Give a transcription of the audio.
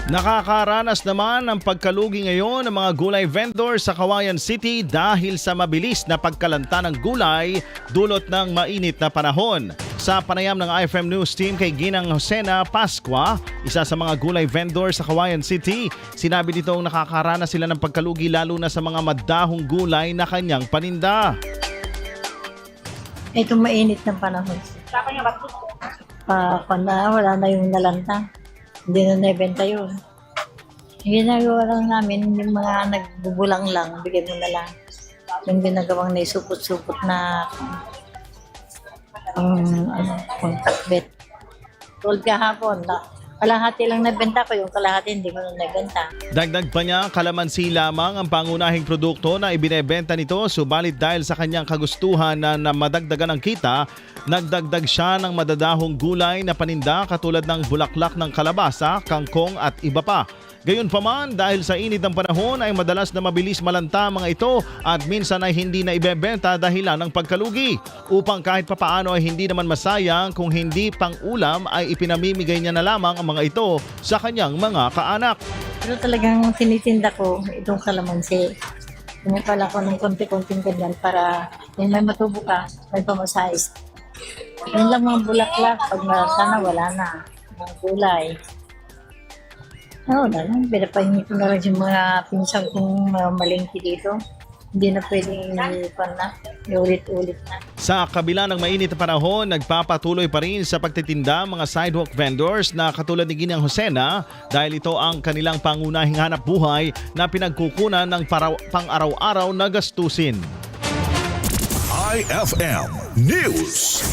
Nakakaranas naman ng pagkalugi ngayon ng mga gulay vendor sa Cauayan City dahil sa mabilis na pagkalanta ng gulay dulot ng mainit na panahon. Sa panayam ng IFM News Team kay Ginang Josena Pascua, isa sa mga gulay vendor sa Cauayan City, sinabi nitong nakakaranas sila ng pagkalugi lalo na sa mga madahong gulay na kanyang paninda. Itong mainit ng panahon. Wala na yung nalanta. Hindi na naibenta yun. Yung ginagawa lang namin, yung mga nagbubulang lang, bigyan mo na lang. Yung ginagawang naisupot-supot na pangkatbet. Tulad kahapon, kalahati lang nabenta ko, yung kalahati hindi ko na nabenta. Dagdag pa niya, kalamansi lamang ang pangunahing produkto na ibinebenta nito, subalit dahil sa kanyang kagustuhan na madagdagan ang kita, nagdagdag siya ng madadahong gulay na paninda katulad ng bulaklak ng kalabasa, kangkong at iba pa. Gayunpaman, dahil sa init ng panahon ay madalas na mabilis malanta mga ito at minsan ay hindi na ibebenta dahilan ng pagkalugi. Upang kahit papaano ay hindi naman masayang kung hindi pang ulam ay ipinamimigay niya na lamang ang mga ito sa kanyang mga kaanak. Pero talagang tinitinda ko itong kalamansi. Pinapala ko ng konti-konting ganyan para yung may matubo ka, may pamasayos. Yun lang mga bulaklak, pag sana wala na, mga gulay. Oo na lang, pinapahingi ko na lang yung mga pinsang kong malingki dito. Hindi na pwedeng ulit-ulit na. Sa kabila ng mainit na panahon, nagpapatuloy pa rin sa pagtitinda mga sidewalk vendors na katulad ni Ginang Josena dahil ito ang kanilang pangunahing hanap buhay na pinagkukunan ng pang-araw-araw na gastusin. IFM News.